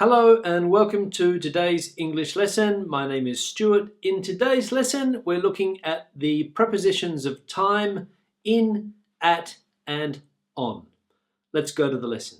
Hello and welcome to today's English lesson. My name is Stuart. In today's lesson, we're looking at the prepositions of time, in, at, and on. Let's go to the lesson.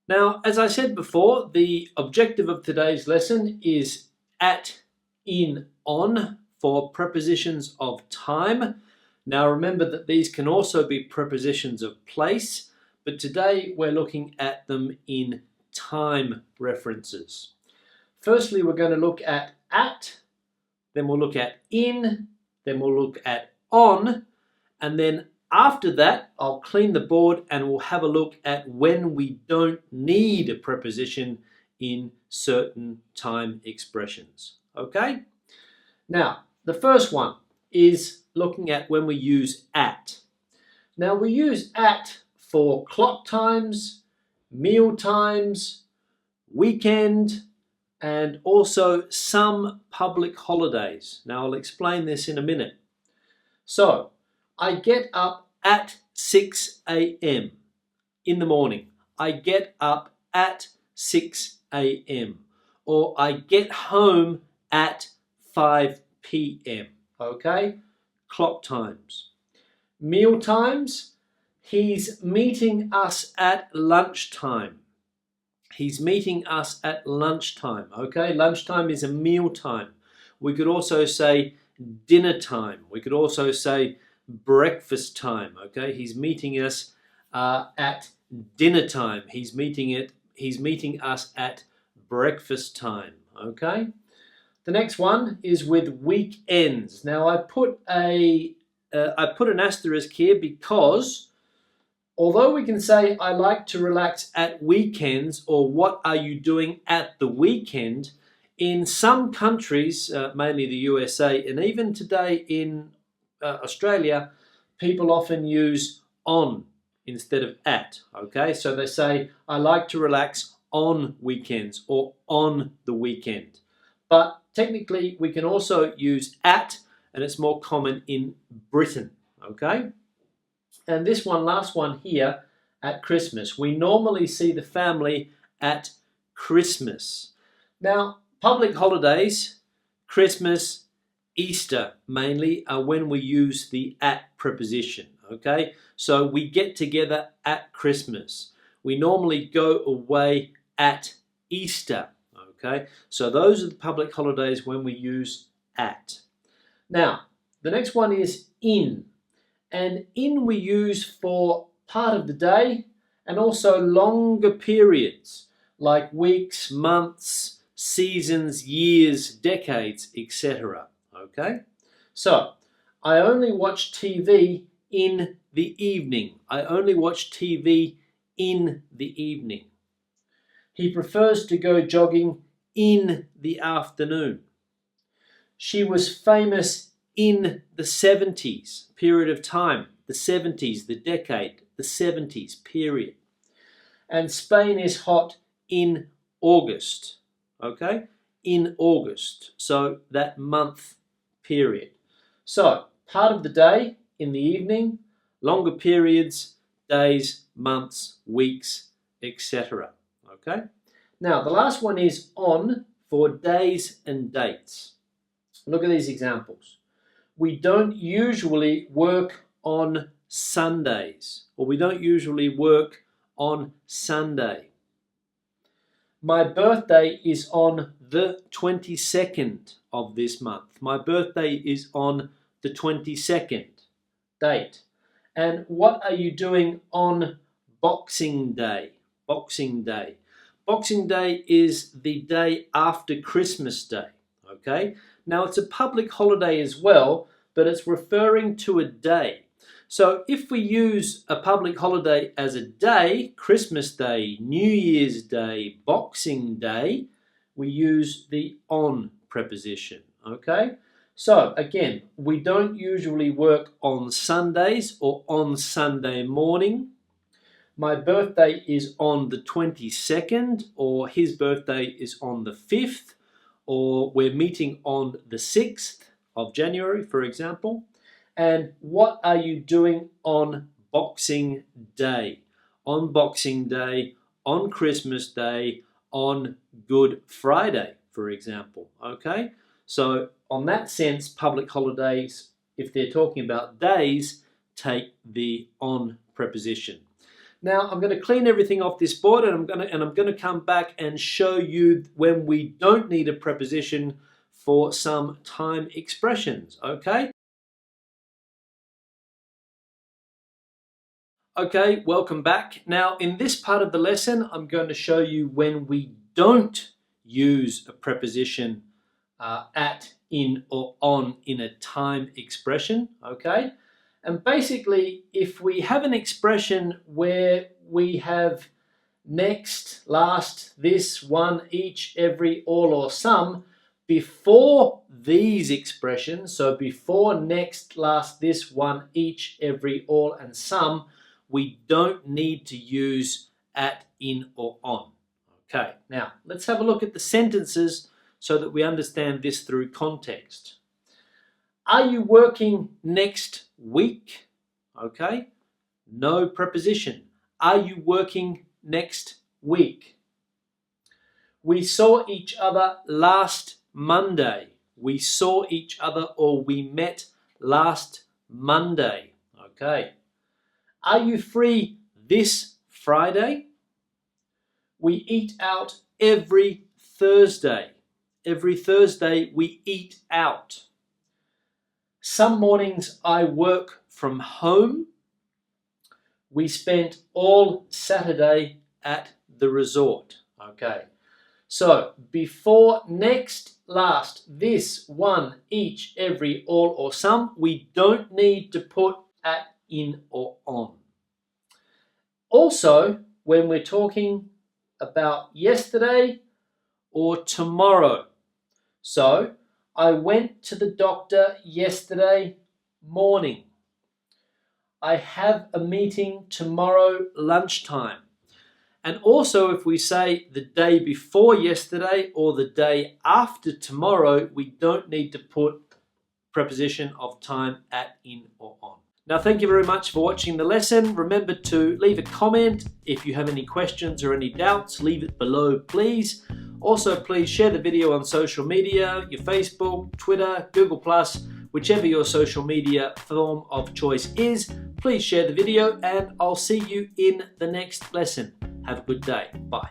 Now, as I said before, the objective of today's lesson is at, in, on for prepositions of time. Now remember that these can also be prepositions of place, but today we're looking at them in time references. Firstly, we're going to look at, then we'll look at in, then we'll look at on, and then after that, I'll clean the board and we'll have a look at when we don't need a preposition in certain time expressions. Okay? Now, the first one is looking at when we use at. Now we use at for clock times, meal times, weekend, and also some public holidays. Now I'll explain this in a minute. So I get up at 6 a.m. in the morning. I get up at 6 a.m. or I get home at 5 p.m. Okay? Clock times. Meal times, he's meeting us at lunchtime. He's meeting us at lunchtime, okay? Lunchtime is a meal time. We could also say dinner time. We could also say breakfast time, okay? He's meeting us at dinner time. He's meeting us at breakfast time, okay? The next one is with weekends. Now I put an asterisk here because although we can say I like to relax at weekends or what are you doing at the weekend, in some countries, mainly the USA and even today in Australia, people often use on instead of at. Okay, so they say I like to relax on weekends or on the weekend. But technically, we can also use at, and it's more common in Britain, okay? And this one, last one here, at Christmas. We normally see the family at Christmas. Now, public holidays, Christmas, Easter mainly, are when we use the at preposition, okay? So we get together at Christmas. We normally go away at Easter. Okay, so those are the public holidays when we use at. Now, the next one is in. And in we use for part of the day and also longer periods like weeks, months, seasons, years, decades, etc. Okay, so I only watch TV in the evening. I only watch TV in the evening. He prefers to go jogging in the afternoon. She was famous in the 70s, period of time, the 70s, the decade, the 70s period. And Spain is hot in August, okay? In August, so that month period. So, part of the day in the evening, longer periods, days, months, weeks, etc. Okay? Now, the last one is on for days and dates. Look at these examples. We don't usually work on Sundays, or we don't usually work on Sunday. My birthday is on the 22nd of this month. My birthday is on the 22nd date. And what are you doing on Boxing Day? Boxing Day. Boxing Day is the day after Christmas Day, okay? Now, it's a public holiday as well, but it's referring to a day. So if we use a public holiday as a day, Christmas Day, New Year's Day, Boxing Day, we use the on preposition, okay? So again, we don't usually work on Sundays or on Sunday morning. My birthday is on the 22nd, or his birthday is on the 5th, or we're meeting on the 6th of January, for example. And what are you doing on Boxing Day, on Boxing Day, on Christmas Day, on Good Friday, for example. Okay, so on that sense, public holidays, if they're talking about days, take the on preposition. Now I'm going to clean everything off this board, and I'm going to come back and show you when we don't need a preposition for some time expressions. Okay. Okay, welcome back. Now in this part of the lesson, I'm going to show you when we don't use a preposition at, in, or on in a time expression. Okay. And basically, if we have an expression where we have next, last, this, one, each, every, all, or some, before these expressions, so before next, last, this, one, each, every, all, and some, we don't need to use at, in, or on. Okay, now let's have a look at the sentences so that we understand this through context. Are you working next week? Okay, no preposition. Are you working next week? We saw each other last Monday. We saw each other, or we met last Monday. Okay. Are you free this Friday? We eat out every Thursday. Every Thursday we eat out. Some mornings I work from home. We spent all Saturday at the resort. Okay. So before next, last, this, one, each, every, all, or some, we don't need to put at, in, or on. Also, when we're talking about yesterday or tomorrow. So, I went to the doctor yesterday morning. I have a meeting tomorrow lunchtime. And also, if we say the day before yesterday or the day after tomorrow, we don't need to put preposition of time at, in, or on. Now, thank you very much for watching the lesson. Remember to leave a comment. If you have any questions or any doubts, leave it below, please. Also, please share the video on social media, your Facebook, Twitter, Google+, whichever your social media form of choice is. Please share the video, and I'll see you in the next lesson. Have a good day. Bye.